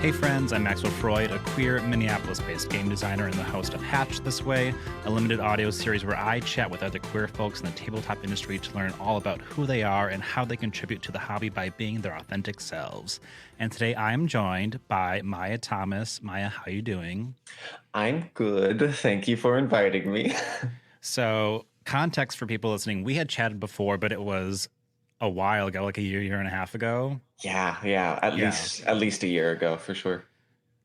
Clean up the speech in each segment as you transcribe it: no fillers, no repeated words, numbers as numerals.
Hey friends, I'm Maxwell Freud, a queer Minneapolis-based game designer and the host of Hatch This Way, a limited audio series where I chat with other queer folks in the tabletop industry to learn all about who they are and how they contribute to the hobby by being their authentic selves. And today I'm joined by Maia Thomas. Maia, how are you doing? I'm good. Thank you for inviting me. So, context for people listening, we had chatted before, but it was a while ago, like a year and a half ago. Yeah, at least a year ago for sure.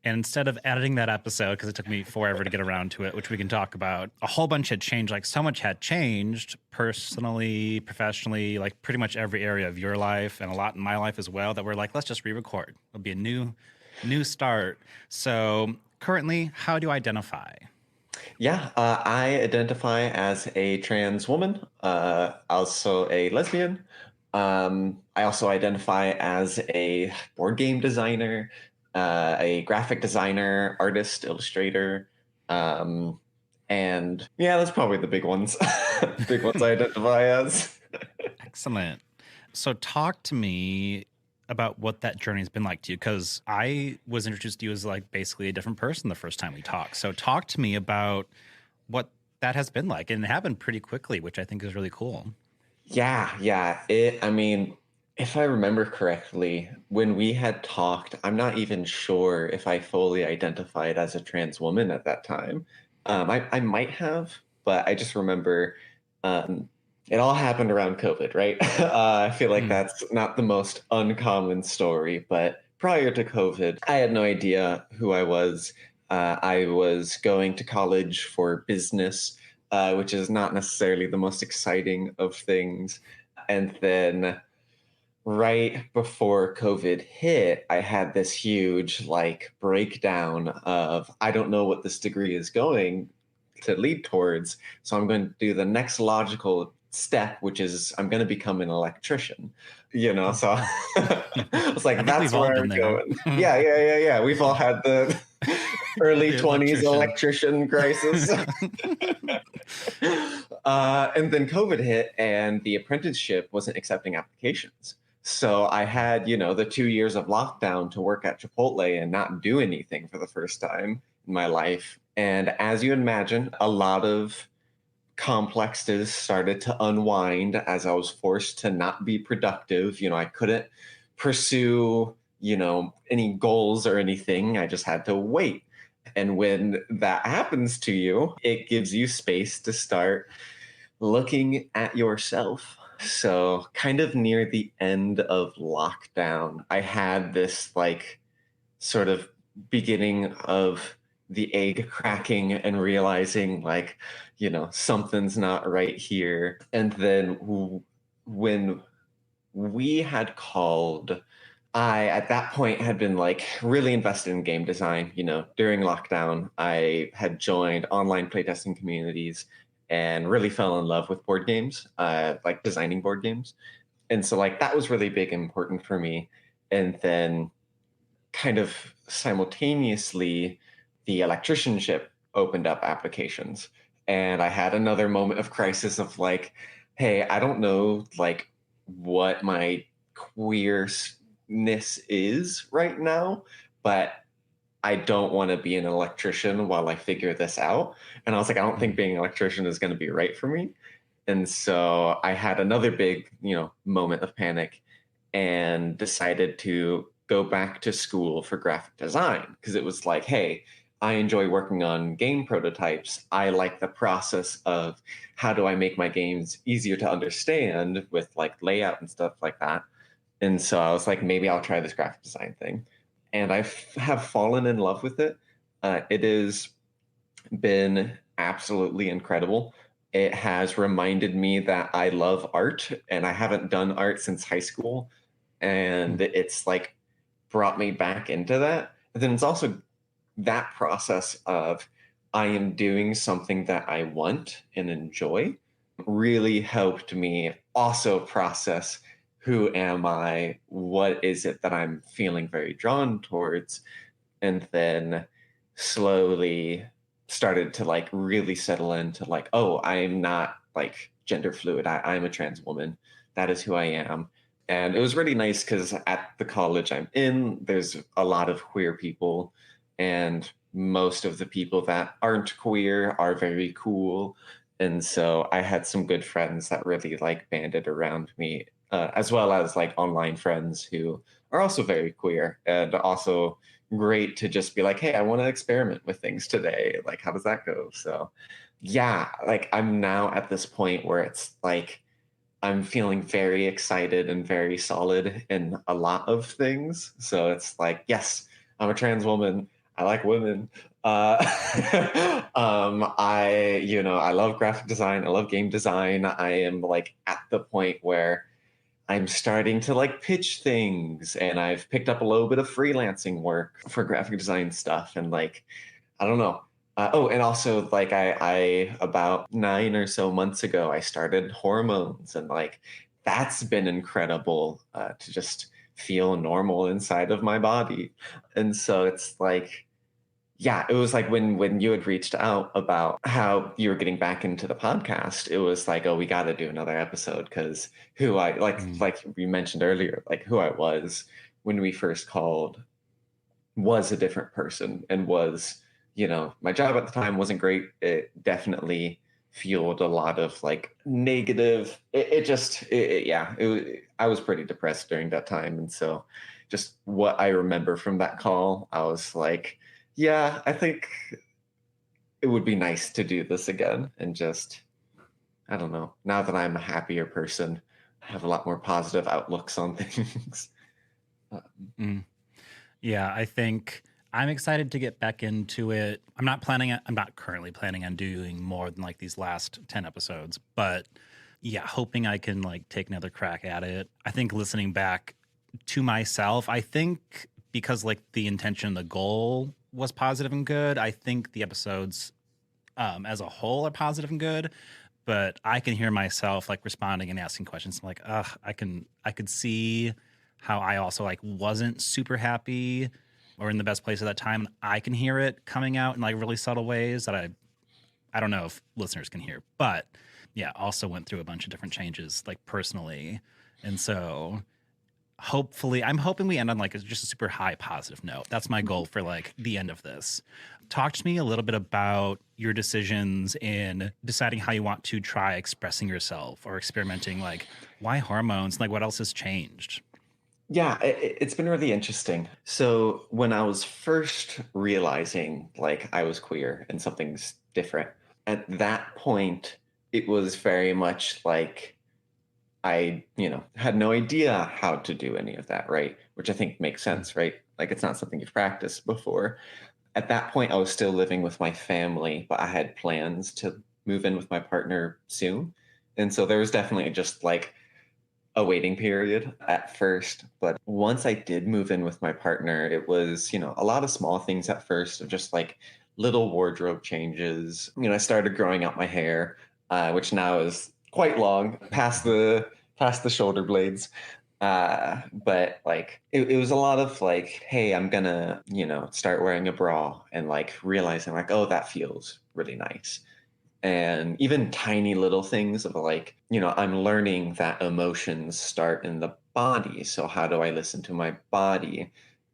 And instead of editing that episode, because it took me forever to get around to it, which we can talk about, a whole bunch had changed. Like so much had changed personally, professionally, like pretty much every area of your life and a lot in my life as well, that we're like, let's just re-record. It'll be a new start. So currently, how do you identify? Yeah, I identify as a trans woman, also a lesbian. I also identify as a board game designer, a graphic designer, artist, illustrator. Um, and yeah, that's probably the big ones. Big ones I identify as. Excellent. So talk to me about what that journey has been like to you, because I was introduced to you as like basically a different person the first time we talked. So talk to me about what that has been like, and it happened pretty quickly, which I think is really cool. Yeah. I mean, if I remember correctly, when we had talked, I'm not even sure if I fully identified as a trans woman at that time. I might have, but I just remember um, it all happened around COVID, right? I feel like Mm. that's not the most uncommon story, but prior to COVID, I had no idea who I was. I was going to college for business, which is not necessarily the most exciting of things. And then right before COVID hit, I had this huge like breakdown of I don't know what this degree is going to lead towards. So I'm going to do the next logical step, which is I'm going to become an electrician. So I was I like, think that's we've all where been I'm there. going. Yeah. We've all had the early The 20s electrician. electrician crisis. And then COVID hit, and the apprenticeship wasn't accepting applications. So I had, the 2 years of lockdown to work at Chipotle and not do anything for the first time in my life. And as you imagine, a lot of complexes started to unwind as I was forced to not be productive. I couldn't pursue, any goals or anything. I just had to wait. And when that happens to you, it gives you space to start looking at yourself. So, kind of near the end of lockdown, I had this like sort of beginning of the egg cracking and realizing like, something's not right here. And then when we had called, I at that point had been like really invested in game design. During lockdown, I had joined online playtesting communities and really fell in love with board games, like designing board games. And so like that was really big and important for me. And then kind of simultaneously, the electricianship opened up applications. And I had another moment of crisis of like, hey, I don't know like what my queerness is right now, but I don't want to be an electrician while I figure this out. And I was like, I don't think being an electrician is going to be right for me. And so I had another big, moment of panic and decided to go back to school for graphic design because it was like, hey, I enjoy working on game prototypes. I like the process of how do I make my games easier to understand with like layout and stuff like that. And so I was like, maybe I'll try this graphic design thing. And have fallen in love with it. It has been absolutely incredible. It has reminded me that I love art and I haven't done art since high school. And it's like brought me back into that. But then it's also that process of I am doing something that I want and enjoy really helped me also process who am I? What is it that I'm feeling very drawn towards? And then slowly started to like really settle into like, oh, I'm not like gender fluid. I'm a trans woman. That is who I am. And it was really nice because at the college I'm in, there's a lot of queer people, and most of the people that aren't queer are very cool. And so I had some good friends that really like banded around me, as well as like online friends who are also very queer and also great to just be like, hey, I want to experiment with things today. Like, how does that go? So, yeah, like I'm now at this point where it's like, I'm feeling very excited and very solid in a lot of things. So it's like, yes, I'm a trans woman. I like women. Uh, I love graphic design. I love game design. I am like at the point where I'm starting to like pitch things, and I've picked up a little bit of freelancing work for graphic design stuff. And like, I don't know. And also like I about 9 or so months ago, I started hormones, and like that's been incredible to just feel normal inside of my body. And so it's like, yeah, it was like when you had reached out about how you were getting back into the podcast, it was like, oh, we got to do another episode because who I Mm. like you mentioned earlier, like who I was when we first called was a different person, and was, my job at the time wasn't great. It definitely fueled a lot of like negative. I was pretty depressed during that time. And so just what I remember from that call, I was like, yeah, I think it would be nice to do this again. And just, I don't know, now that I'm a happier person, I have a lot more positive outlooks on things. Mm. Yeah, I think I'm excited to get back into it. I'm not currently planning on doing more than like these last 10 episodes, but yeah, hoping I can like take another crack at it. I think listening back to myself, I think because like the intention, the goal was positive and good, I think the episodes as a whole are positive and good, but I can hear myself like responding and asking questions. I'm like, ugh, I could see how I also like wasn't super happy or in the best place at that time. I can hear it coming out in like really subtle ways that I don't know if listeners can hear, but yeah, also went through a bunch of different changes like personally. And so hopefully I'm hoping we end on like just a super high positive note. That's my goal for like the end of this. Talk to me a little bit about your decisions in deciding how you want to try expressing yourself or experimenting, like why hormones, like what else has changed. Yeah, it's been really interesting. So when I was first realizing like I was queer and something's different, at that point, it was very much like I, had no idea how to do any of that, right? Which I think makes Mm. sense, right? Like it's not something you've practiced before. At that point, I was still living with my family, but I had plans to move in with my partner soon. And so there was definitely just like a waiting period at first. But once I did move in with my partner, it was, a lot of small things at first of just like little wardrobe changes. I started growing out my hair, which now is quite long, past the shoulder blades. But like it was a lot of like, hey, I'm gonna, start wearing a bra, and like realizing like, oh, that feels really nice. And even tiny little things of like, I'm learning that emotions start in the body. So how do I listen to my body?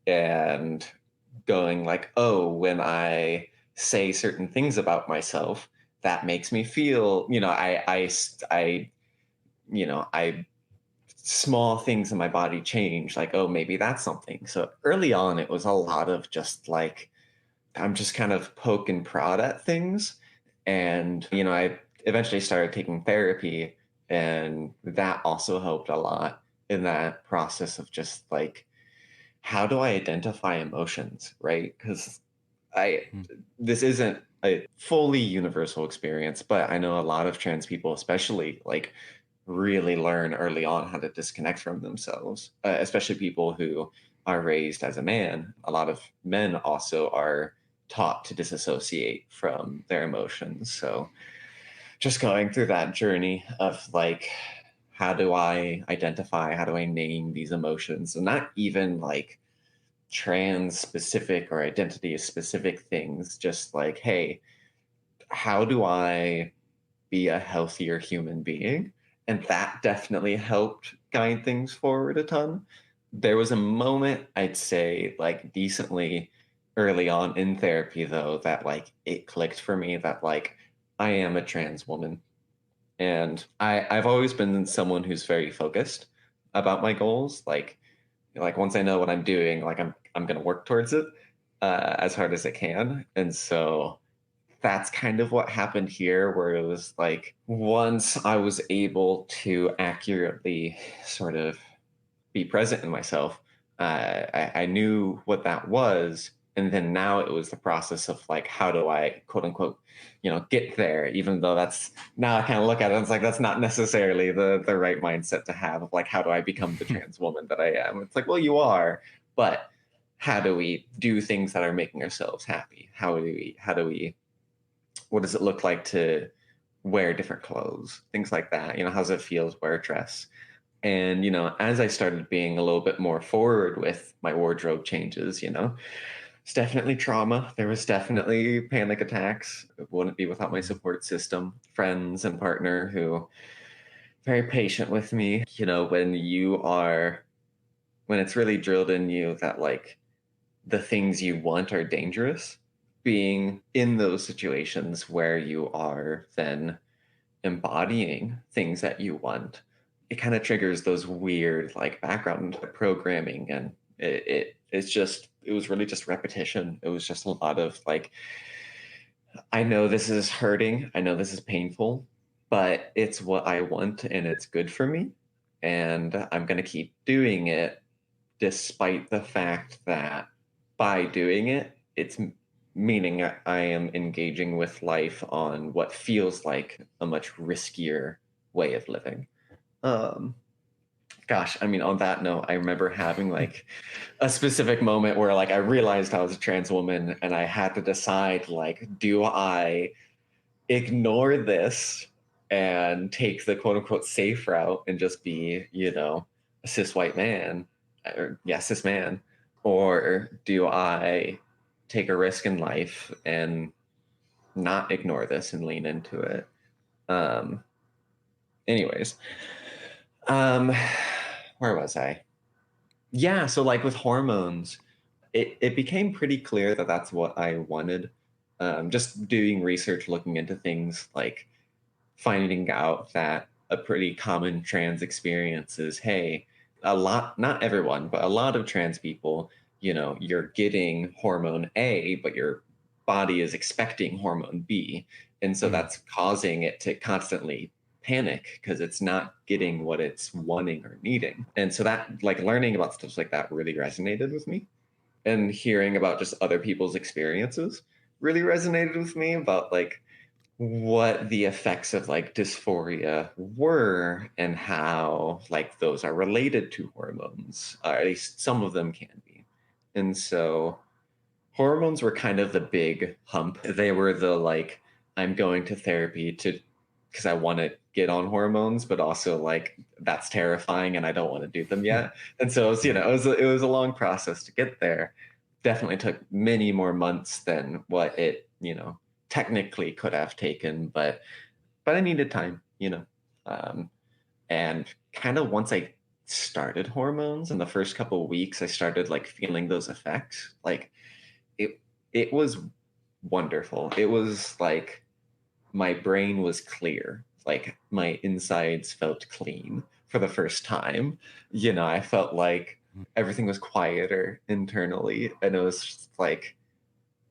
And going like, oh, when I say certain things about myself, that makes me feel, I small things in my body change, like, oh, maybe that's something. So early on, it was a lot of just like, I'm just kind of poke and prod at things. And, I eventually started taking therapy, and that also helped a lot in that process of just like, how do I identify emotions, right? Because I, Mm. this isn't a fully universal experience, but I know a lot of trans people, especially, like really learn early on how to disconnect from themselves, especially people who are raised as a man. A lot of men also are taught to disassociate from their emotions. So just going through that journey of like, how do I identify, how do I name these emotions? And not even like trans specific or identity specific things, just like, hey, how do I be a healthier human being? And that definitely helped guide things forward a ton. There was a moment, I'd say, like decently early on in therapy, though, that like it clicked for me that like I am a trans woman. And I've always been someone who's very focused about my goals. Like once I know what I'm doing, like I'm gonna work towards it as hard as I can. And so that's kind of what happened here, where it was like once I was able to accurately sort of be present in myself, I knew what that was. And then now it was the process of like, how do I quote unquote, get there, even though that's now I kind of look at it and it's like, that's not necessarily the right mindset to have of like, how do I become the trans woman that I am? It's like, well, you are, but how do we do things that are making ourselves happy? How do we what does it look like to wear different clothes, things like that? How does it feel to wear a dress? And, as I started being a little bit more forward with my wardrobe changes, it's definitely trauma. There was definitely panic attacks. It wouldn't be without my support system, friends and partner who very patient with me. When it's really drilled in you that like the things you want are dangerous, being in those situations where you are then embodying things that you want, it kind of triggers those weird like background programming. And it was really just repetition. It was just a lot of like, I know this is hurting, I know this is painful, but it's what I want and it's good for me, and I'm going to keep doing it despite the fact that by doing it, it's meaning I am engaging with life on what feels like a much riskier way of living. Um, Gosh, I mean, on that note, I remember having like a specific moment where like I realized I was a trans woman and I had to decide like, do I ignore this and take the quote unquote safe route and just be, a cis white man, or yeah, cis man, or do I take a risk in life and not ignore this and lean into it? Um, Anyways, um, where was I? Yeah, so like with hormones, it became pretty clear that that's what I wanted. Just doing research, looking into things like finding out that a pretty common trans experience is, hey, a lot, not everyone, but a lot of trans people, you're getting hormone A, but your body is expecting hormone B. And so that's causing it to constantly panic because it's not getting what it's wanting or needing. And so that, like, learning about stuff like that really resonated with me. And hearing about just other people's experiences really resonated with me about like what the effects of like dysphoria were and how like those are related to hormones, or at least some of them can be. And so hormones were kind of the big hump. They were the like, I'm going to therapy to because I want to get on hormones, but also like that's terrifying and I don't want to do them yet. And so it was, it was a long process to get there. Definitely took many more months than what it, technically could have taken, but I needed time, and kind of once I started hormones in the first couple of weeks, I started like feeling those effects. Like it it was wonderful. It was like my brain was clear. Like my insides felt clean for the first time. I felt like everything was quieter internally. And it was just like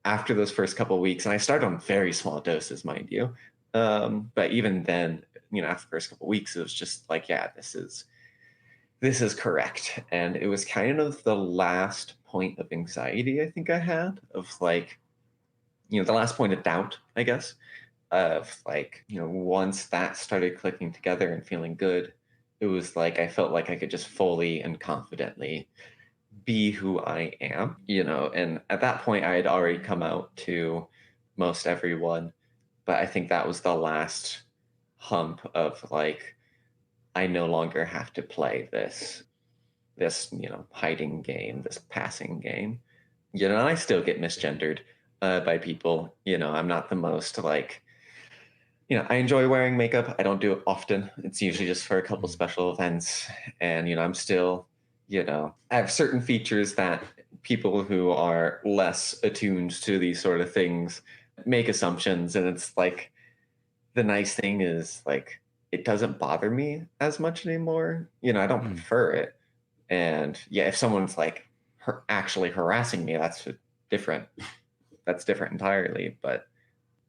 after those first couple of weeks, and I started on very small doses, mind you. But even then, after the first couple of weeks, it was just like, yeah, this is correct. And it was kind of the last point of anxiety I think I had of like, the last point of doubt, I guess, of like, once that started clicking together and feeling good, it was like I felt like I could just fully and confidently be who I am, and at that point I had already come out to most everyone, but I think that was the last hump of like, I no longer have to play this hiding game, this passing game. And I still get misgendered by people. I'm not the most like I enjoy wearing makeup. I don't do it often. It's usually just for a couple Mm. special events. And, I'm still, I have certain features that people who are less attuned to these sort of things make assumptions. And it's like, the nice thing is, like, it doesn't bother me as much anymore. I don't Mm. prefer it. And yeah, if someone's like actually harassing me, different. That's different entirely. But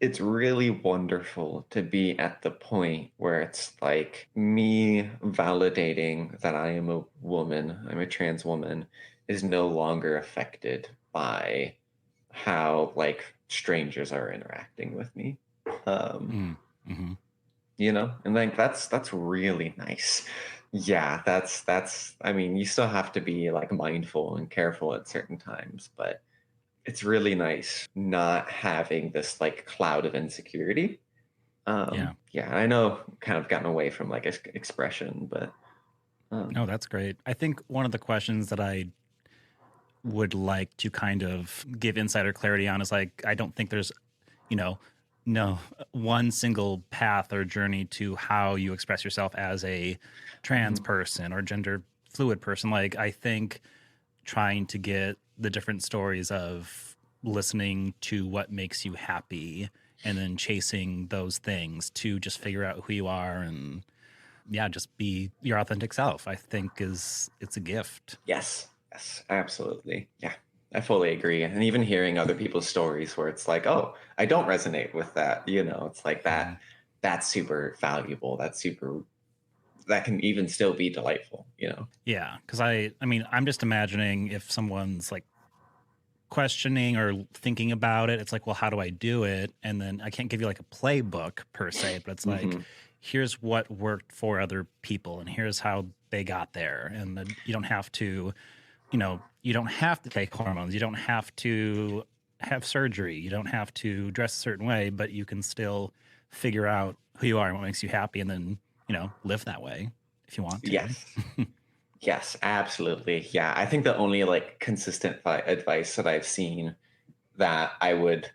it's really wonderful to be at the point where it's like me validating that I am a woman, I'm a trans woman, is no longer affected by how like strangers are interacting with me. Um, Mm. Mm-hmm. and like that's really nice. Yeah, that's I mean, you still have to be like mindful and careful at certain times, but it's really nice not having this like cloud of insecurity. Yeah. Yeah, I know kind of gotten away from like expression, but No, that's great. I think one of the questions that I would like to kind of give insider clarity on is like, I don't think there's, you know, no one single path or journey to how you express yourself as a trans mhm. person or gender fluid person. Like, I think trying to get the different stories of listening to what makes you happy and then chasing those things to just figure out who you are and yeah, just be your authentic self, I think it's a gift. Yes, absolutely. Yeah, I fully agree. And even hearing other people's stories where it's like, oh, I don't resonate with that, it's like Mhm. that's super valuable. That can even still be delightful. Yeah, because I mean, I'm just imagining if someone's like questioning or thinking about it, it's like, well, how do I do it? And then I can't give you like a playbook per se, but it's like, Hmm. here's what worked for other people, and here's how they got there. And then you don't have to, you don't have to take hormones, you don't have to have surgery, you don't have to dress a certain way, but you can still figure out who you are and what makes you happy, and then live that way if you want to. Yes. Yes, absolutely. Yeah, I think the only like consistent advice that I've seen that I would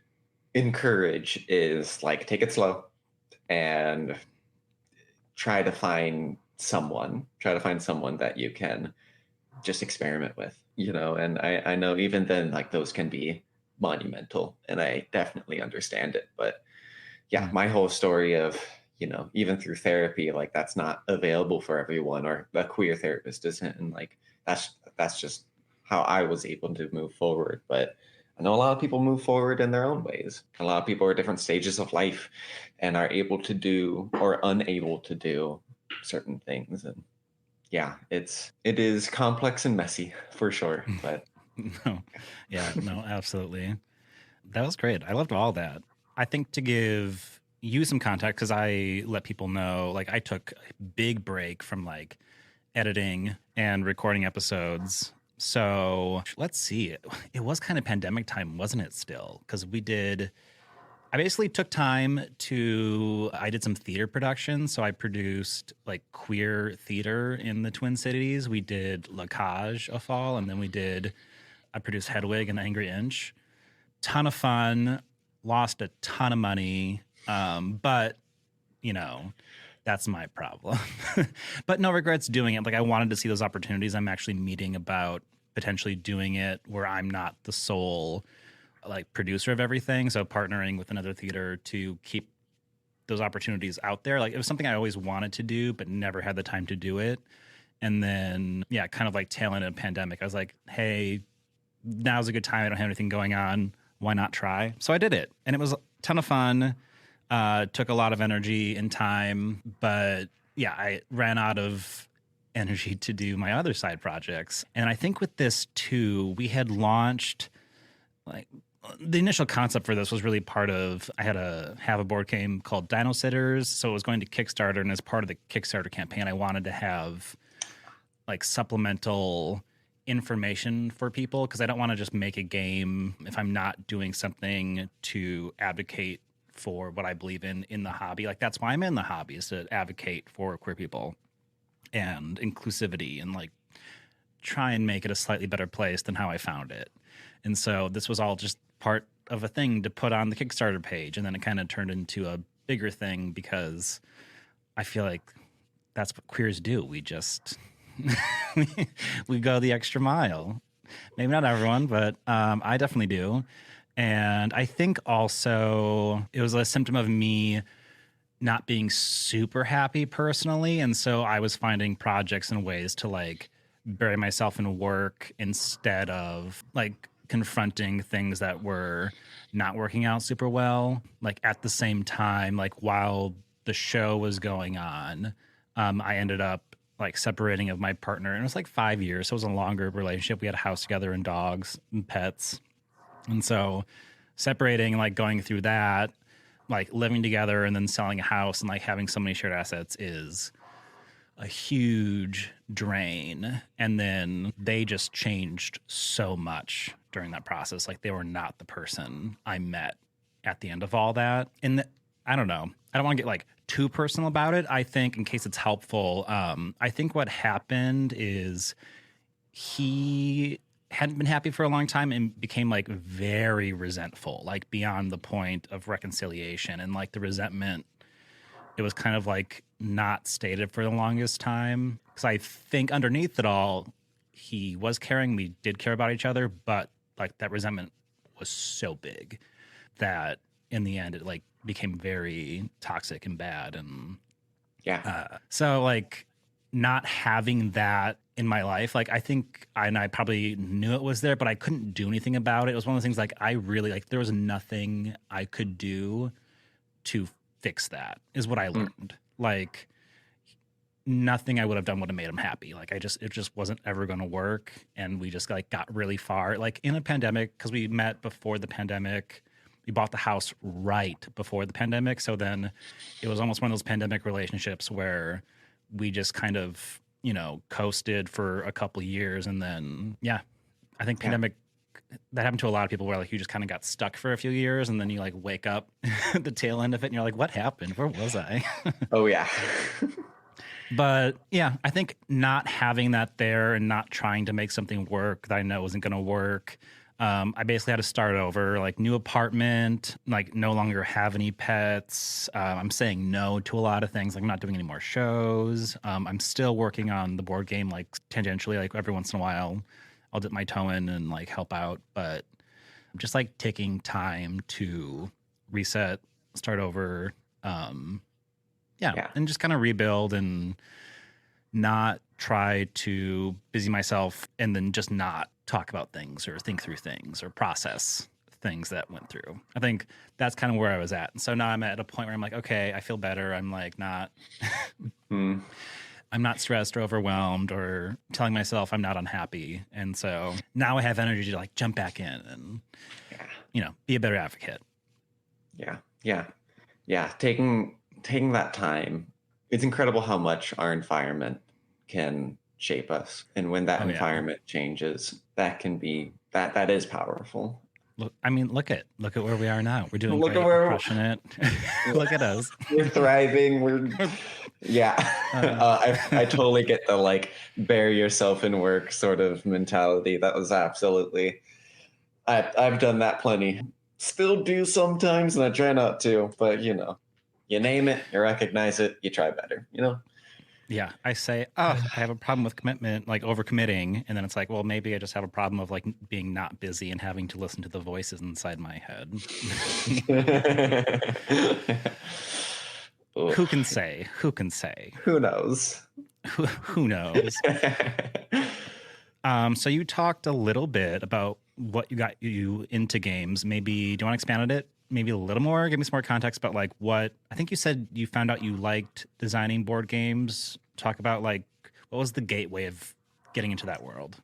encourage is like take it slow and try to find someone that you can just experiment with. And I know even then like those can be monumental and I definitely understand it. But yeah, Mm. my whole story of, even through therapy, like that's not available for everyone or a queer therapist isn't. And like that's just how I was able to move forward. But I know a lot of people move forward in their own ways. A lot of people are at different stages of life and are able to do or unable to do certain things. And yeah, it is complex and messy for sure. But No, yeah, no, absolutely. That was great. I loved all that. I think to give you some context, because I let people know, like, I took a big break from like editing and recording episodes. So let's see. It was kind of pandemic time, wasn't it? Still, because I basically took time I did some theater production. So I produced like queer theater in the Twin Cities. We did La Cage a Fall, and then I produced Hedwig and the Angry Inch. Ton of fun, lost a ton of money. But, you know, that's my problem. But no regrets doing it. Like, I wanted to see those opportunities. I'm actually meeting about potentially doing it where I'm not the sole like producer of everything. So partnering with another theater to keep those opportunities out there. Like, it was something I always wanted to do, but never had the time to do it. And then, yeah, kind of like tail end of the pandemic, I was like, hey, now's a good time. I don't have anything going on. Why not try? So I did it, and it was a ton of fun. Took a lot of energy and time, but yeah, I ran out of energy to do my other side projects. And I think with this too, we had launched like the initial concept for this was really part of I had a have a board game called Dino Sitters, so it was going to Kickstarter, and as part of the Kickstarter campaign, I wanted to have like supplemental information for people because I don't want to just make a game if I'm not doing something to advocate for what I believe in the hobby. Like, that's why I'm in the hobby, is to advocate for queer people and inclusivity and like try and make it a slightly better place than how I found it. And so this was all just part of a thing to put on the Kickstarter page, and then it kind of turned into a bigger thing because I feel like that's what queers do. We just we go the extra mile. Maybe not everyone, but I definitely do. And I think also it was a symptom of me not being super happy personally. And so I was finding projects and ways to like bury myself in work instead of like confronting things that were not working out super well. Like at the same time, like while the show was going on, I ended up like separating of my partner. And it was like 5 years. So it was a longer relationship. We had a house together and dogs and pets. And so separating and like going through that, like living together and then selling a house and like having so many shared assets is a huge drain. And then they just changed so much during that process. Like they were not the person I met at the end of all that. And I don't know. I don't want to get like too personal about it. I think in case it's helpful, I think what happened is he hadn't been happy for a long time and became like very resentful, like beyond the point of reconciliation. And like the resentment, it was kind of like not stated for the longest time. Because I think underneath it all, he was caring. We did care about each other, but like that resentment was so big that in the end it like became very toxic and bad. And so like not having that in my life, like I think I probably knew it was there, but I couldn't do anything about it. It was one of those things like I really like there was nothing I could do to fix that is what I learned. Like nothing I would have done would have made him happy. Like it just wasn't ever going to work. And we just like got really far like in a pandemic because we met before the pandemic. We bought the house right before the pandemic. So then it was almost one of those pandemic relationships where we just kind of, you know, coasted for a couple of years. And then, I think pandemic, that happened to a lot of people where like you just kind of got stuck for a few years and then you like wake up at the tail end of it and you're like, what happened? Where was I? Oh, yeah. But yeah, I think not having that there and not trying to make something work that I know isn't going to work. I basically had to start over, like new apartment, like no longer have any pets. I'm saying no to a lot of things. Like I'm not doing any more shows. I'm still working on the board game, like tangentially, like every once in a while I'll dip my toe in and like help out. But just like taking time to reset, start over. And just kind of rebuild and not try to busy myself and then just not talk about things or think through things or process things that went through. I think that's kind of where I was at. And so now I'm at a point where I'm like, okay, I feel better. I'm like not, I'm not stressed or overwhelmed or telling myself I'm not unhappy. And so now I have energy to like jump back in and, you know, be a better advocate. Yeah. Taking that time. It's incredible how much our environment can shape us. And when that environment changes, that can be that is powerful. Look, I mean, look at where we are now. We're doing great. We're crushing it. Look at us. We're thriving. I totally get the like bury yourself in work sort of mentality. That was absolutely. I've done that plenty. Still do sometimes, and I try not to. But you know, you name it, you recognize it, you try better. You know. Yeah, I say, I have a problem with commitment, like overcommitting, and then it's like, well, maybe I just have a problem of like being not busy and having to listen to the voices inside my head. Who can say? Who can say? Who knows? Who knows? So you talked a little bit about what got you into games. Maybe do you want to expand on it? Maybe a little more, give me some more context about like what I think you said you found out you liked designing board games. Talk about like what was the gateway of getting into that world?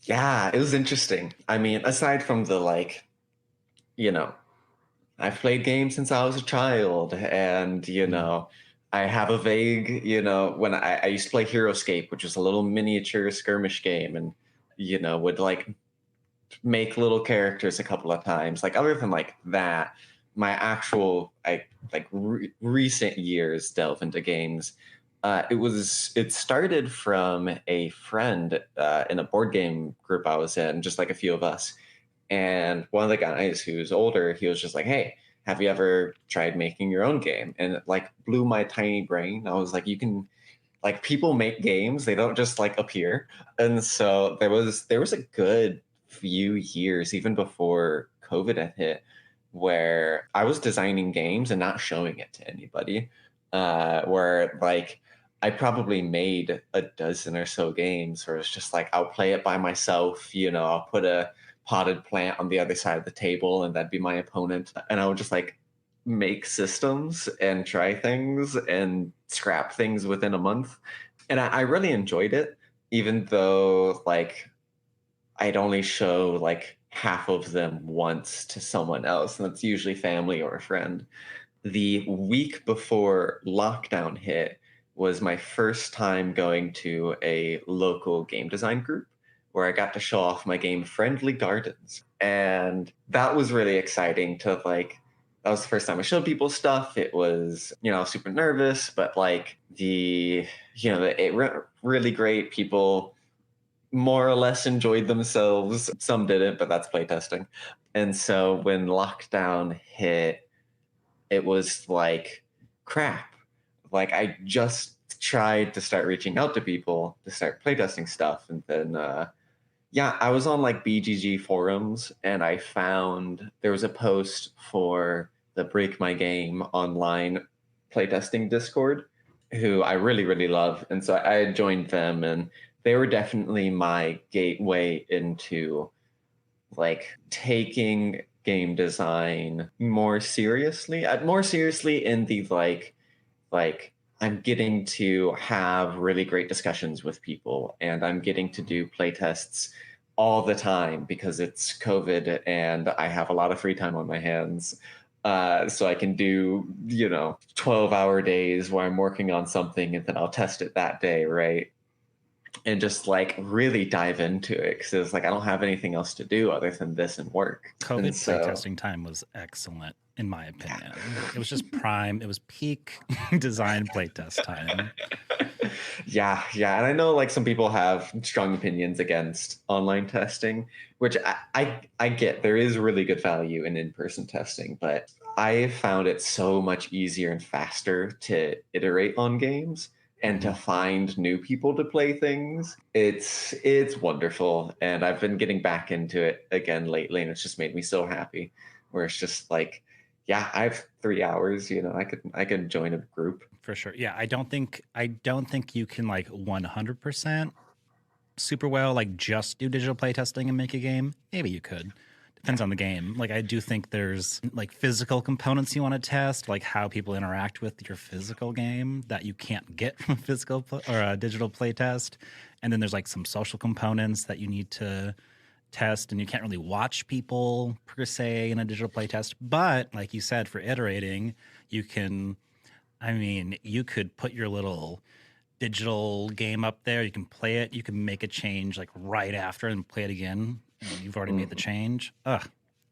Yeah, it was interesting. I mean, aside from the like, you know, I've played games since I was a child, and you know, I have a vague, you know, when I used to play HeroScape, which is a little miniature skirmish game, and you know, would like make little characters a couple of times. Like other than like that, my actual recent years delve into games. It started from a friend in a board game group I was in, just like a few of us. And one of the guys who's older, he was just like, hey, have you ever tried making your own game? And it like blew my tiny brain. I was like, you can, like, people make games, they don't just like appear. And so there was a good few years, even before COVID had hit, where I was designing games and not showing it to anybody. Where like I probably made a dozen or so games where it's just like I'll play it by myself, I'll put a potted plant on the other side of the table and that'd be my opponent. And I would just like make systems and try things and scrap things within a month. And I really enjoyed it, even though like I'd only show like half of them once to someone else, and that's usually family or a friend. The week before lockdown hit was my first time going to a local game design group where I got to show off my game Friendly Gardens. And that was really exciting to like, that was the first time I showed people stuff. It was, super nervous, but like really great. People more or less enjoyed themselves. Some didn't, but that's playtesting. And so when lockdown hit, it was like crap. Like I just tried to start reaching out to people to start playtesting stuff. And then, I was on like BGG forums and I found there was a post for the Break My Game online playtesting Discord, who I really, really love. And so I joined them, and they were definitely my gateway into like taking game design more seriously in the like I'm getting to have really great discussions with people, and I'm getting to do playtests all the time because it's COVID and I have a lot of free time on my hands. So I can do 12-hour days where I'm working on something and then I'll test it that day, right? And just like really dive into it because it's like I don't have anything else to do other than this and work. COVID And so, playtesting time was excellent, in my opinion. It was just prime. It was peak design playtest time. yeah. And I know like some people have strong opinions against online testing, which I get. There is really good value in in-person testing, but I found it so much easier and faster to iterate on games and to find new people to play things. It's wonderful, and I've been getting back into it again lately, and it's just made me so happy. Where it's just like, I have 3 hours. I could join a group for sure. Yeah, I don't think you can like 100% super well like just do digital playtesting and make a game. Maybe you could. Depends on the game. Like I do think there's like physical components you want to test, like how people interact with your physical game that you can't get from a digital playtest. And then there's like some social components that you need to test, and you can't really watch people per se in a digital playtest. But like you said, for iterating, you could put your little digital game up there. You can play it. You can make a change like right after and play it again. You've already made the change.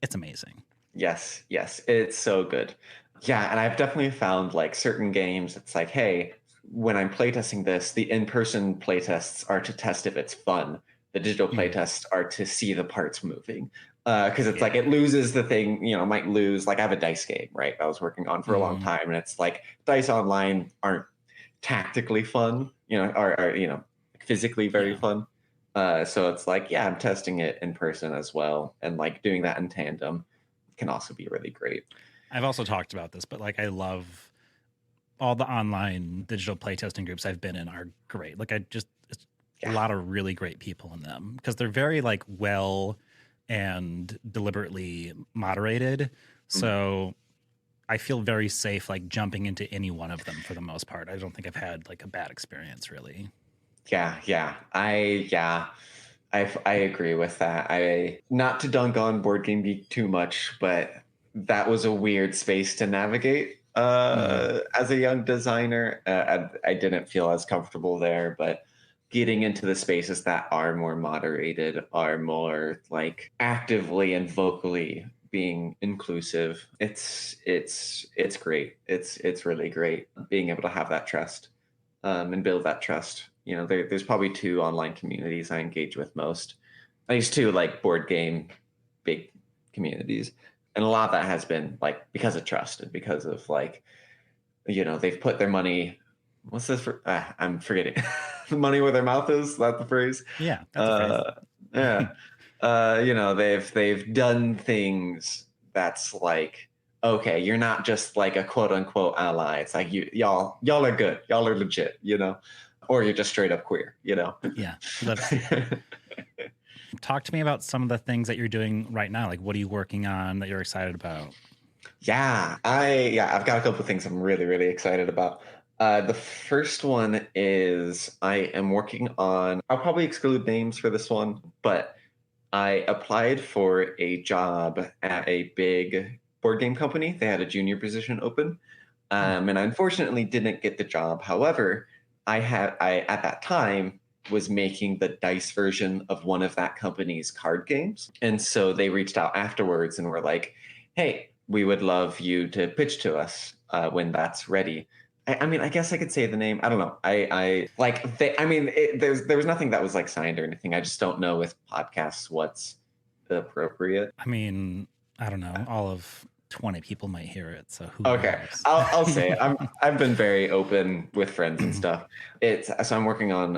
It's amazing. Yes, it's so good. Yeah, and I've definitely found like certain games, it's like, hey, when I'm playtesting this, the in-person playtests are to test if it's fun. The digital playtests are to see the parts moving. Because it's like it loses the thing, might lose. Like I have a dice game, right? I was working on for a long time, and it's like dice online aren't tactically fun, or physically very fun. So it's like, I'm testing it in person as well. And like doing that in tandem can also be really great. I've also talked about this, but like I love all the online digital playtesting groups I've been in are great. Like it's a lot of really great people in them because they're very like well and deliberately moderated. So I feel very safe like jumping into any one of them for the most part. I don't think I've had like a bad experience really. Yeah. I agree with that. I not to dunk on Board Game Geek too much, but that was a weird space to navigate as a young designer. I didn't feel as comfortable there, but getting into the spaces that are more moderated, are more like actively and vocally being inclusive, it's great. It's really great being able to have that trust and build that trust. There's probably 2 online communities I engage with most. I used to like board game big communities, And a lot of that has been like because of trust and because of like, they've put their money. What's this for? I'm forgetting. Money where their mouth is. Is that the phrase? Yeah, that's a phrase. Yeah. They've done things that's like, okay, you're not just like a quote unquote ally. It's like y'all are good. Y'all are legit, or you're just straight up queer, Yeah. Talk to me about some of the things that you're doing right now. Like, what are you working on that you're excited about? I've got a couple of things I'm really, really excited about. The first one is I am working on, I'll probably exclude names for this one, but I applied for a job at a big board game company. They had a junior position open. And I unfortunately didn't get the job. However, I at that time was making the dice version of one of that company's card games. And so they reached out afterwards and were like, hey, we would love you to pitch to us when that's ready. I mean, I guess I could say the name. I don't know. There was nothing that was like signed or anything. I just don't know with podcasts what's appropriate. I mean, I don't know. All of 20 people might hear it, so who Okay, knows? I'll say it. I've been very open with friends and stuff. So I'm working on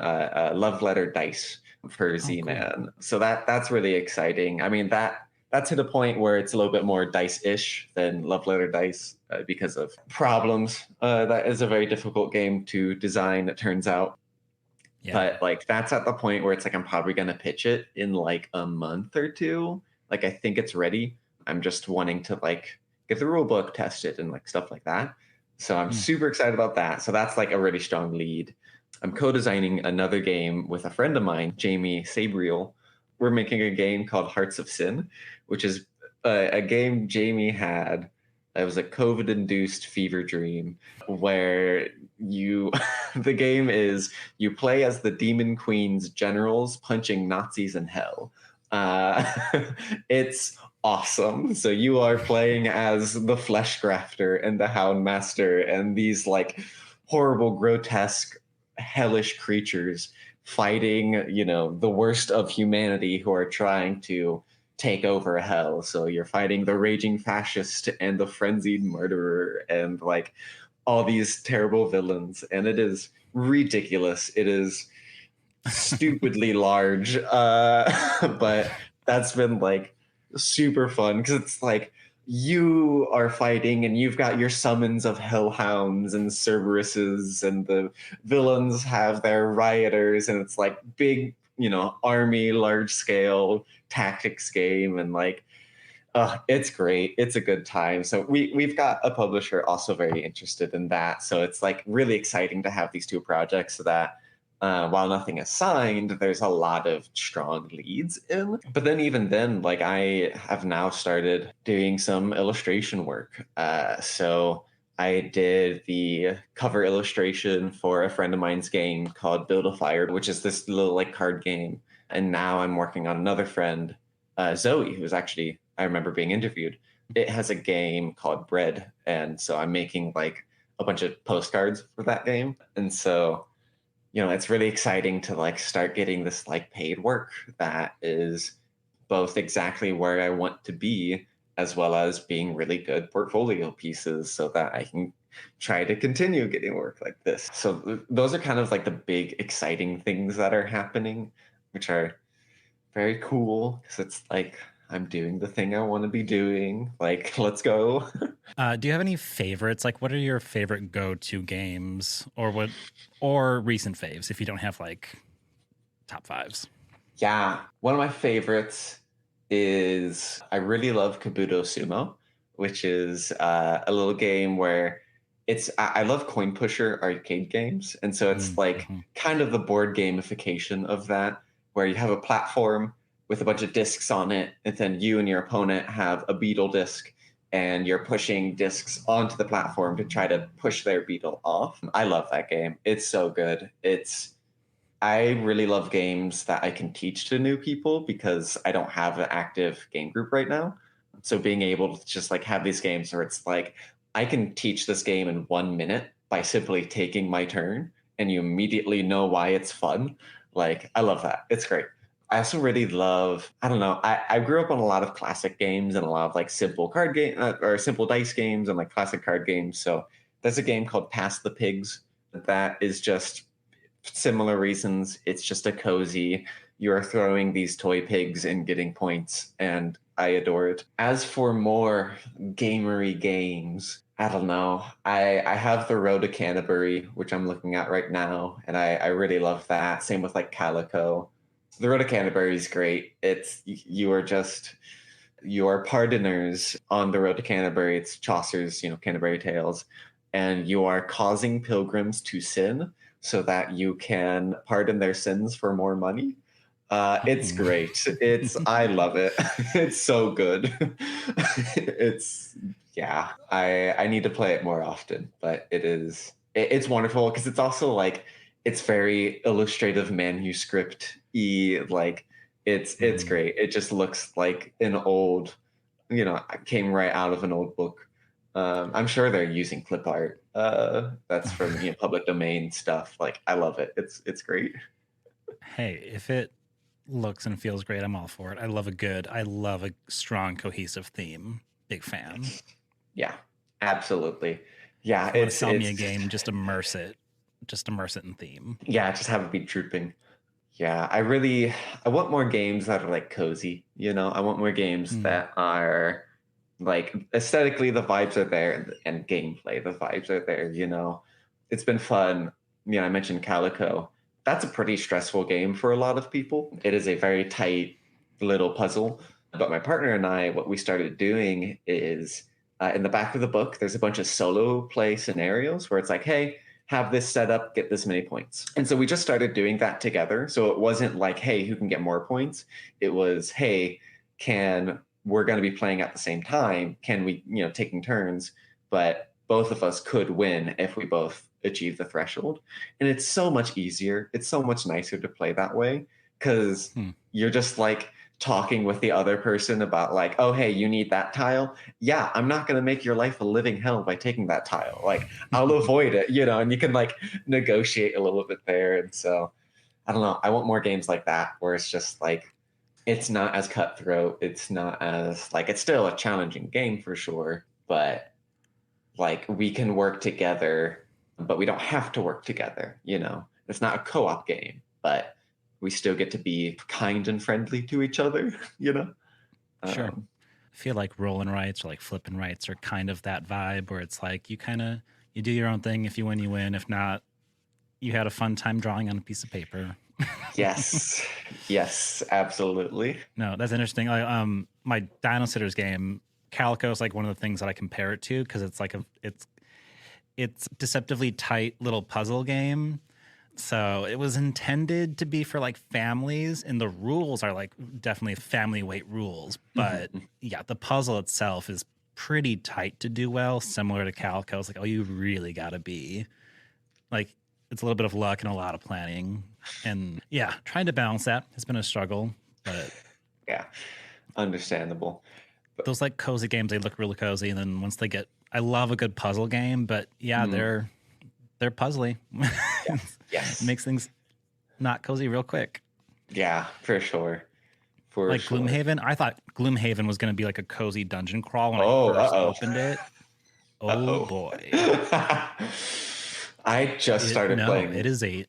Love Letter Dice for Z-Man. Cool. So that's really exciting. I mean that's to the point where it's a little bit more dice-ish than Love Letter Dice because of problems. That is a very difficult game to design, it turns out. Yeah. But like that's at the point where it's like I'm probably gonna pitch it in like a month or two. Like I think it's ready. I'm just wanting to like get the rule book, test it, and like stuff like that. So I'm super excited about that. So that's like a really strong lead. I'm co-designing another game with a friend of mine, Jamie Sabriel. We're making a game called Hearts of Sin, which is a game Jamie had. It was a COVID-induced fever dream where the game is you play as the Demon Queen's generals punching Nazis in hell. It's awesome. So you are playing as the Flesh Grafter and the Houndmaster and these like horrible, grotesque, hellish creatures fighting, the worst of humanity who are trying to take over hell. So you're fighting the raging fascist and the frenzied murderer and like all these terrible villains. And it is ridiculous. It is stupidly large. But that's been like super fun because it's like you are fighting and you've got your summons of hellhounds and Cerberuses and the villains have their rioters and it's like big, army, large scale tactics game and like it's great. It's a good time. So we've got a publisher also very interested in that. So it's like really exciting to have these two projects so that while nothing is signed, there's a lot of strong leads in. But then even then, like I have now started doing some illustration work. So I did the cover illustration for a friend of mine's game called Build a Fire, which is this little like card game. And now I'm working on another friend, Zoe, who's actually, I remember being interviewed. It has a game called Bread. And so I'm making like a bunch of postcards for that game. And so it's really exciting to like start getting this like paid work that is both exactly where I want to be, as well as being really good portfolio pieces so that I can try to continue getting work like this. So those are kind of like the big exciting things that are happening, which are very cool because it's like I'm doing the thing I want to be doing. Like, let's go. Do you have any favorites? Like, what are your favorite go-to games, or recent faves? If you don't have like top fives. Yeah, one of my favorites is I really love Kabuto Sumo, which is a little game where I love coin pusher arcade games, and so it's like kind of the board gamification of that, where you have a platform with a bunch of discs on it, and then you and your opponent have a beetle disc, and you're pushing discs onto the platform to try to push their beetle off. I love that game. It's so good. I really love games that I can teach to new people because I don't have an active game group right now. So being able to just like have these games where it's like, I can teach this game in 1 minute by simply taking my turn and you immediately know why it's fun. Like, I love that. It's great. I also really love, I don't know, I grew up on a lot of classic games and a lot of like simple card game or simple dice games and like classic card games. So there's a game called Pass the Pigs that is just similar reasons. It's just a cozy, you're throwing these toy pigs and getting points, and I adore it. As for more gamery games, I don't know. I have the Road to Canterbury, which I'm looking at right now, and I really love that. Same with like Calico. The Road to Canterbury is great. It's you are just you are pardoners on the Road to Canterbury. It's Chaucer's, Canterbury Tales, and you are causing pilgrims to sin so that you can pardon their sins for more money. It's great. I love it. It's so good. It's yeah. I need to play it more often, but it's wonderful because it's also like it's very illustrative manuscript y, like it's great. It just looks like an old, came right out of an old book. I'm sure they're using clip art. That's from public domain stuff. Like I love it. It's great. Hey, if it looks and feels great, I'm all for it. I love a strong, cohesive theme. Big fan. Yeah, absolutely. Yeah, If you want to sell me a game, just immerse it. Just immerse it in theme. Yeah, just have it be drooping. Yeah, I want more games that are like cozy, I want more games that are like aesthetically the vibes are there and gameplay, the vibes are there. It's been fun. I mentioned Calico. That's a pretty stressful game for a lot of people. It is a very tight little puzzle. But my partner and I, what we started doing is in the back of the book, there's a bunch of solo play scenarios where it's like, hey, have this set up, get this many points. And so we just started doing that together. So it wasn't like, hey, who can get more points? It was, hey, we're going to be playing at the same time. Can we, taking turns, but both of us could win if we both achieve the threshold. And it's so much easier. It's so much nicer to play that way because you're just like talking with the other person about like, oh, hey, you need that tile. Yeah, I'm not going to make your life a living hell by taking that tile. Like I'll avoid it, and you can like negotiate a little bit there. And so I don't know. I want more games like that where it's just like, it's not as cutthroat. It's not as like, it's still a challenging game for sure, but like we can work together, but we don't have to work together. It's not a co-op game, but we still get to be kind and friendly to each other. Sure. I feel like rolling rights or like flipping rights are kind of that vibe where it's like you do your own thing. If you win, you win. If not, you had a fun time drawing on a piece of paper. Yes. Yes, absolutely. No, that's interesting. My Dino Sitters game, Calico is like one of the things that I compare it to because it's like it's deceptively tight little puzzle game. So it was intended to be for like families, and the rules are like definitely family weight rules. But yeah, the puzzle itself is pretty tight to do well, similar to Calico. It's like, oh, you really got to be like, it's a little bit of luck and a lot of planning. And yeah, trying to balance that has been a struggle, but yeah, understandable. Those like cozy games, they look really cozy. And then once I love a good puzzle game, but yeah, they're puzzly. Yes. It makes things not cozy real quick. Yeah, for sure. Like sure. Gloomhaven, I thought Gloomhaven was going to be like a cozy dungeon crawl when I first opened it. Oh boy. I just started playing. It is a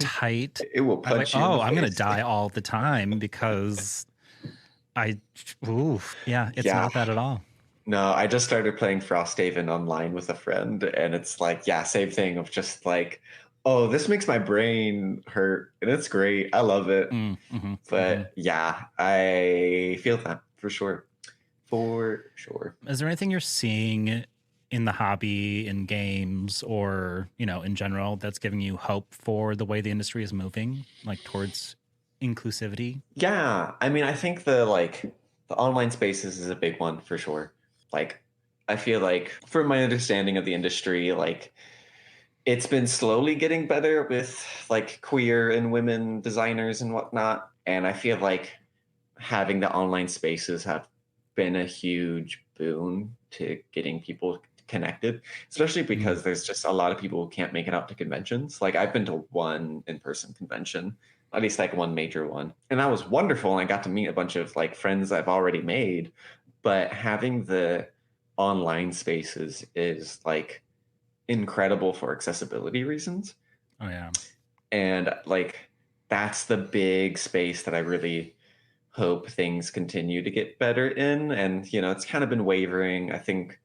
tight. It will punch you. I'm going to die all the time because it's not that at all. No, I just started playing Frosthaven online with a friend, and it's like, yeah, same thing of just like, oh, this makes my brain hurt, and it's great. I love it. Yeah, I feel that for sure. For sure. Is there anything you're seeing in the hobby, in games, or, in general that's giving you hope for the way the industry is moving, like towards inclusivity? Yeah. I mean, I think the online spaces is a big one for sure. Like, I feel like from my understanding of the industry, like it's been slowly getting better with like queer and women designers and whatnot. And I feel like having the online spaces have been a huge boon to getting people connected, especially because there's just a lot of people who can't make it out to conventions. Like I've been to one in-person convention at least like one major one. And that was wonderful. And I got to meet a bunch of like friends I've already made. But having the online spaces is like incredible for accessibility reasons. Oh yeah. And like that's the big space that I really hope things continue to get better in. And, it's kind of been wavering. I think,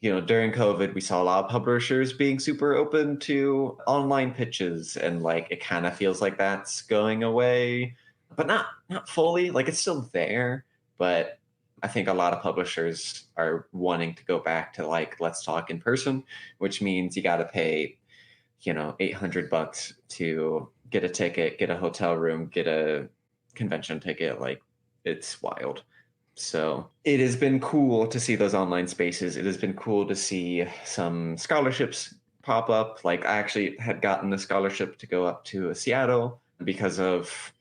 during COVID, we saw a lot of publishers being super open to online pitches, and like it kind of feels like that's going away, but not fully. Like it's still there, but I think a lot of publishers are wanting to go back to like let's talk in person, which means you got to pay, $800 to get a ticket, get a hotel room, get a convention ticket. Like it's wild. So it has been cool to see those online spaces. It has been cool to see some scholarships pop up. Like I actually had gotten a scholarship to go up to Seattle because of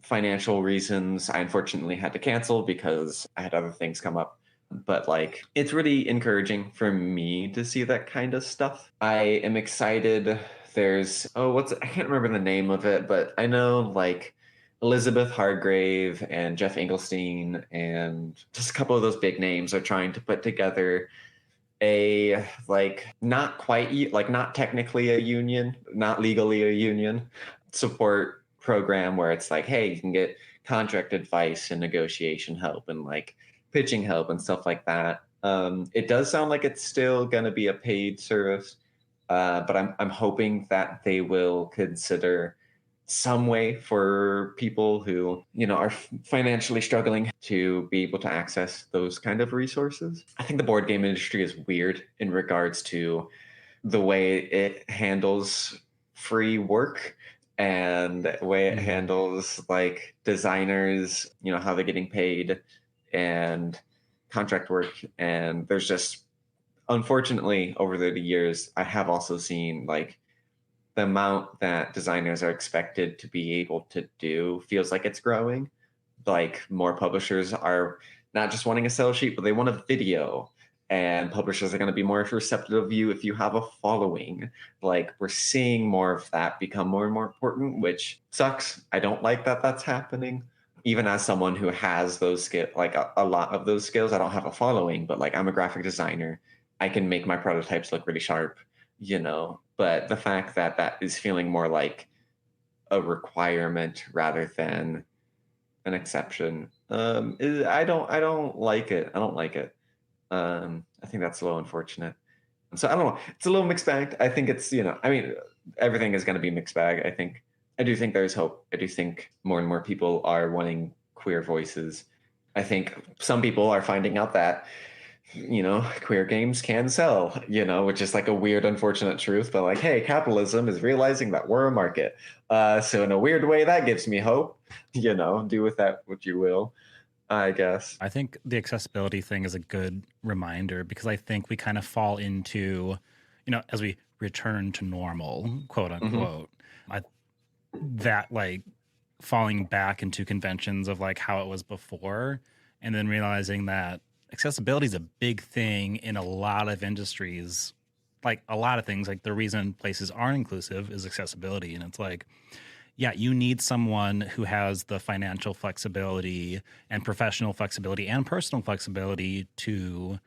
financial reasons. I unfortunately had to cancel because I had other things come up. But like it's really encouraging for me to see that kind of stuff. I am excited. There's I can't remember the name of it, but I know like Elizabeth Hargrave and Jeff Engelstein and just a couple of those big names are trying to put together a like not quite like not technically a union, not legally a union support program where it's like, hey, you can get contract advice and negotiation help and like pitching help and stuff like that. It does sound like it's still going to be a paid service, but I'm hoping that they will consider some way for people who are financially struggling to be able to access those kind of resources. I think the board game industry is weird in regards to the way it handles free work and the way it handles like designers, how they're getting paid and contract work. And there's just, unfortunately, over the years, I have also seen like the amount that designers are expected to be able to do feels like it's growing. Like more publishers are not just wanting a sell sheet, but they want a video. And publishers are going to be more receptive of you if you have a following. Like we're seeing more of that become more and more important, which sucks. I don't like that that's happening. Even as someone who has those skills, like a lot of those skills, I don't have a following, but like I'm a graphic designer. I can make my prototypes look really sharp, but the fact that that is feeling more like a requirement rather than an exception, I don't like it. I don't like it. I think that's a little unfortunate. So I don't know. It's a little mixed bag. I think it's, I mean, everything is going to be mixed bag. I do think there's hope. I do think more and more people are wanting queer voices. I think some people are finding out that, queer games can sell, which is like a weird, unfortunate truth. But like, hey, capitalism is realizing that we're a market. So in a weird way, that gives me hope, do with that what you will, I guess. I think the accessibility thing is a good reminder because I think we kind of fall into, as we return to normal, quote unquote, that like falling back into conventions of like how it was before, and then realizing that accessibility is a big thing in a lot of industries. Like a lot of things, like the reason places aren't inclusive is accessibility. And it's like, yeah, you need someone who has the financial flexibility and professional flexibility and personal flexibility to,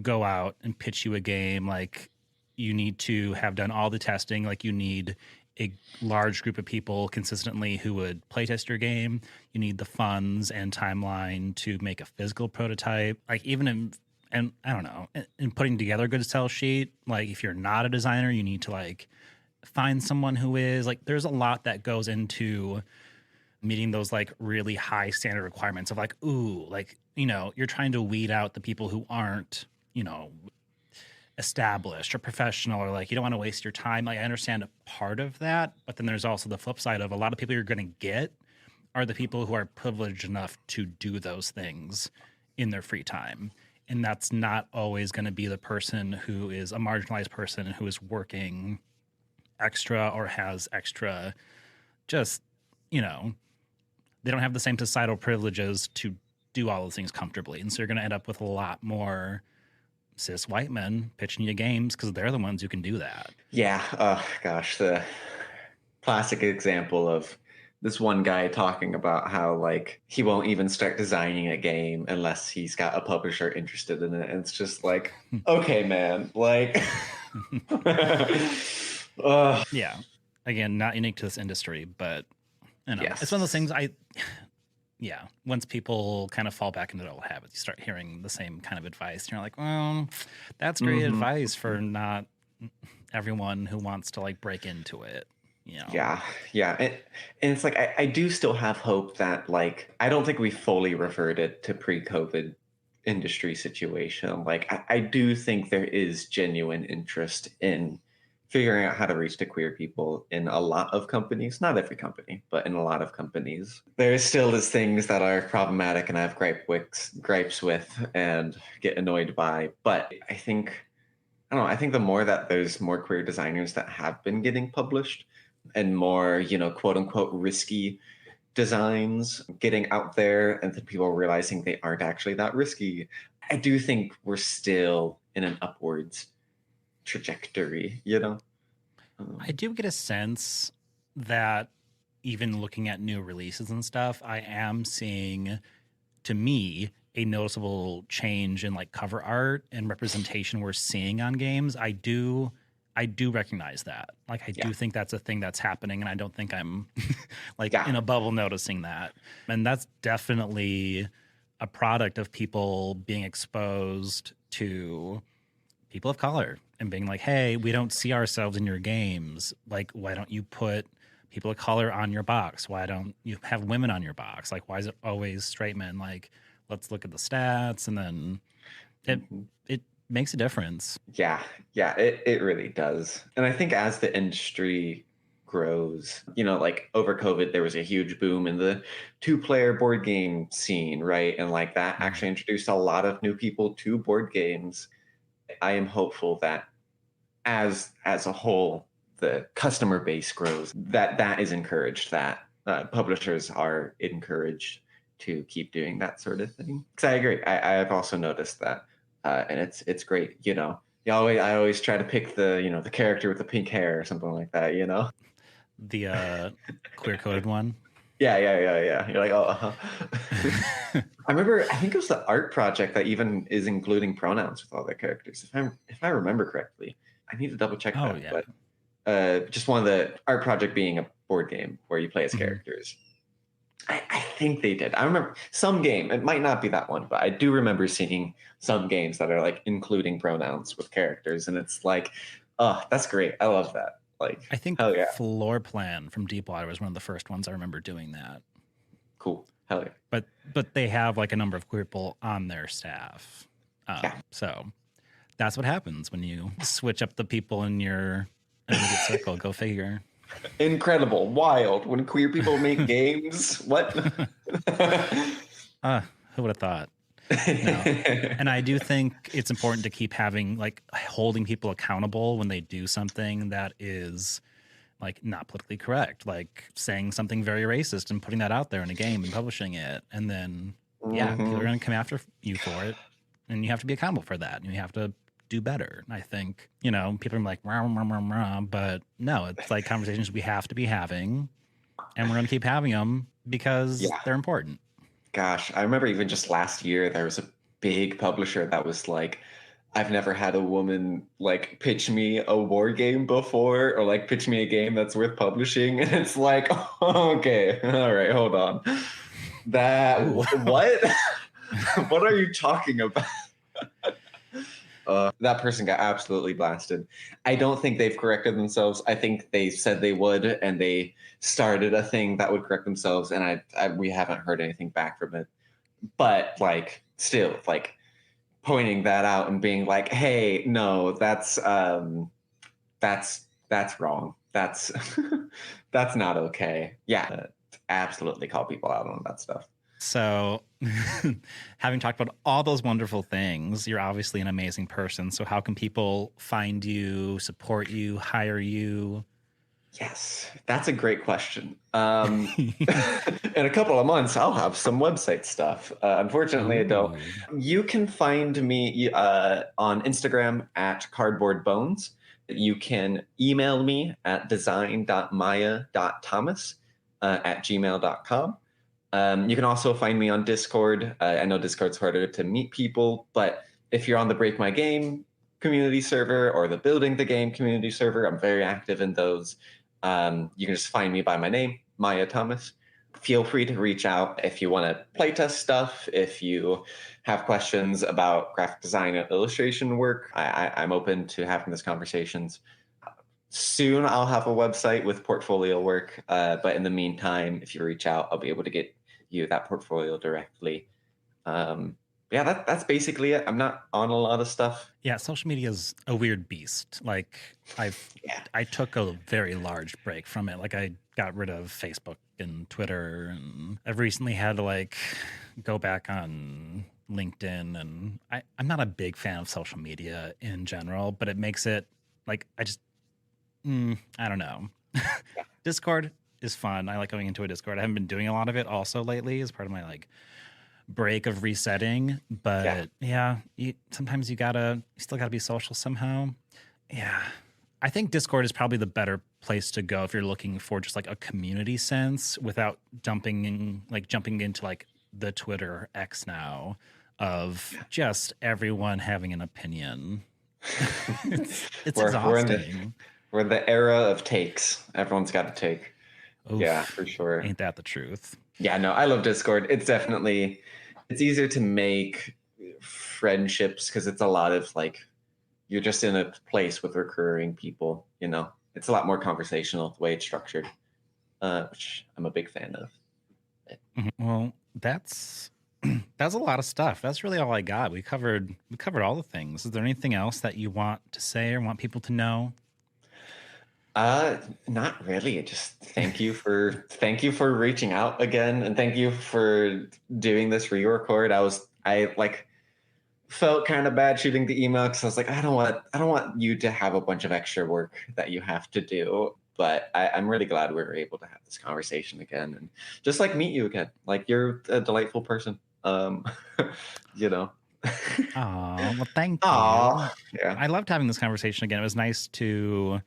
go out and pitch you a game. Like you need to have done all the testing. Like you need a large group of people consistently who would playtest your game. You need the funds and timeline to make a physical prototype. Like and I don't know, in putting together a good sell sheet, like if you're not a designer, you need to like find someone who is. Like there's a lot that goes into meeting those like really high standard requirements of like, ooh, like, you're trying to weed out the people who aren't, established or professional, or like you don't want to waste your time. Like I understand a part of that, but then there's also the flip side of a lot of people you're going to get are the people who are privileged enough to do those things in their free time. And that's not always going to be the person who is a marginalized person who is working extra or has extra, just, they don't have the same societal privileges to do all those things comfortably. And so you're going to end up with a lot more cis white men pitching you games because they're the ones who can do that. Yeah. Gosh, the classic example of this one guy talking about how like he won't even start designing a game unless he's got a publisher interested in it. And it's just like, okay, man, like, Yeah. Again, not unique to this industry, but you know, yes. it's one of those things yeah, once people kind of fall back into their old habits, you start hearing the same kind of advice. And you're like, well, that's great advice for not everyone who wants to like break into it. You know? Yeah. And it's like, I do still have hope that like, I don't think we fully reverted to pre-COVID industry situation. Like, I do think there is genuine interest in figuring out how to reach the queer people in a lot of companies, not every company, but in a lot of companies. There still is things that are problematic and I have gripes with and get annoyed by. But I don't know, I think the more that there's more queer designers that have been getting published and more, you know, quote unquote risky designs getting out there and the people realizing they aren't actually that risky, I do think we're still in an upwards trajectory, you know? I do get a sense that even looking at new releases and stuff, I am seeing, to me, a noticeable change in like cover art and representation we're seeing on games. I do recognize that. Like, I do think that's a thing that's happening, and I don't think I'm like in a bubble noticing that. And that's definitely a product of people being exposed to people of color and being like, hey, we don't see ourselves in your games. Like, why don't you put people of color on your box? Why don't you have women on your box? Like, why is it always straight men? Like, let's look at the stats, and then it makes a difference. Yeah, it really does. And I think as the industry grows, you know, like over COVID, there was a huge boom in the 2-player board game scene, right? And like that actually introduced a lot of new people to board games. I am hopeful that as a whole, the customer base grows, that is encouraged, that publishers are encouraged to keep doing that sort of thing. Because I agree. I have also noticed that. And it's great, you know. I always try to pick the character with the pink hair or something like that, you know. The queer coded one. Yeah. You're like, oh, I remember. I think it was the art project that even is including pronouns with all their characters. If I remember correctly, I need to double check that. Yeah. But just one of the art project being a board game where you play as characters. I think they did. I remember some game. It might not be that one, but I do remember seeing some games that are like including pronouns with characters, and it's like, oh, that's great. I love that. Like, I think Floor Plan from Deepwater was one of the first ones I remember doing that. Cool. Hell yeah. But they have like a number of queer people on their staff. So that's what happens when you switch up the people in your immediate circle. Go figure. Incredible, wild. When queer people make games, what? Who would have thought? No. And I do think it's important to keep having like holding people accountable when they do something that is like not politically correct, like saying something very racist and putting that out there in a game and publishing it, and then people are going to come after you for it, and you have to be accountable for that, and you have to do better. I think, you know, people are like, rah, rah, rah, rah, but no, it's like conversations we have to be having, and we're going to keep having them because they're important. Gosh, I remember even just last year, there was a big publisher that was like, I've never had a woman like pitch me a war game before, or like pitch me a game that's worth publishing. And it's like, oh, okay, all right, hold on. What? What are you talking about? That person got absolutely blasted. I don't think they've corrected themselves. I think they said they would, and they started a thing that would correct themselves, and we haven't heard anything back from it. But like, still, like pointing that out and being like, "Hey, no, that's wrong. That's that's not okay." Yeah, absolutely call people out on that stuff. So, having talked about all those wonderful things, you're obviously an amazing person. So how can people find you, support you, hire you? Yes, that's a great question. In a couple of months, I'll have some website stuff. Unfortunately, I don't. You can find me on Instagram at Cardboard Bones. You can email me at design.maya.thomas@gmail.com. You can also find me on Discord. I know Discord's harder to meet people, but if you're on the Break My Game community server or the Building the Game community server, I'm very active in those. You can just find me by my name, Maia Thomas. Feel free to reach out if you want to playtest stuff, if you have questions about graphic design and illustration work. I'm open to having these conversations. Soon I'll have a website with portfolio work, but in the meantime, if you reach out, I'll be able to get you that portfolio directly. Yeah, that's basically it. I'm not on a lot of stuff. Yeah, social media is a weird beast. Like I took a very large break from it. Like I got rid of Facebook and Twitter, and I've recently had to like go back on LinkedIn, and I'm not a big fan of social media in general, but it makes it like I don't know. Discord is fun. I like going into a Discord. I haven't been doing a lot of it also lately as part of my like break of resetting, but sometimes you still gotta be social somehow. Yeah, I think Discord is probably the better place to go if you're looking for just like a community sense without jumping into like the Twitter or X now of just everyone having an opinion. It's exhausting. We're in the era of takes. Everyone's got a take. Oof, yeah, for sure. Ain't that the truth? Yeah, no, I love Discord. It's easier to make friendships because it's a lot of like, you're just in a place with recurring people, you know? It's a lot more conversational the way it's structured, which I'm a big fan of. Well, that's a lot of stuff. That's really all I got. We covered all the things. Is there anything else that you want to say or want people to know? Not really. Just thank you for reaching out again, and thank you for doing this re-record. I like felt kind of bad shooting the email because I was like, I don't want you to have a bunch of extra work that you have to do. But I'm really glad we were able to have this conversation again and just like meet you again. Like you're a delightful person. You know. Oh, well, thank you. Yeah. I loved having this conversation again. It was nice to.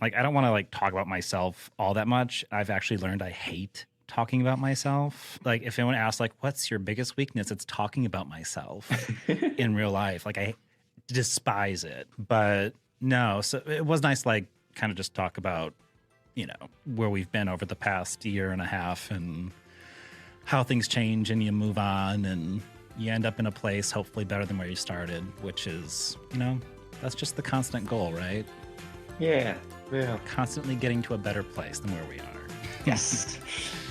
Like, I don't want to like talk about myself all that much. I've actually learned I hate talking about myself. Like if anyone asks like, what's your biggest weakness? It's talking about myself in real life. Like I despise it, but no. So it was nice, like kind of just talk about, you know, where we've been over the past year and a half and how things change and you move on and you end up in a place hopefully better than where you started, which is, you know, that's just the constant goal, right? Yeah. Constantly getting to a better place than where we are. Yes.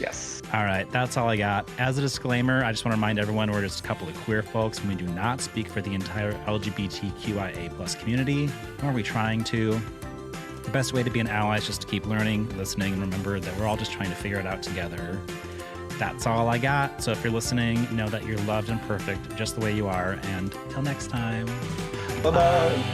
Yes. All right. That's all I got. As a disclaimer, I just want to remind everyone we're just a couple of queer folks and we do not speak for the entire LGBTQIA plus community, nor are we trying to. The best way to be an ally is just to keep learning, listening, and remember that we're all just trying to figure it out together. That's all I got. So if you're listening, know that you're loved and perfect just the way you are. And till next time. Bye-bye.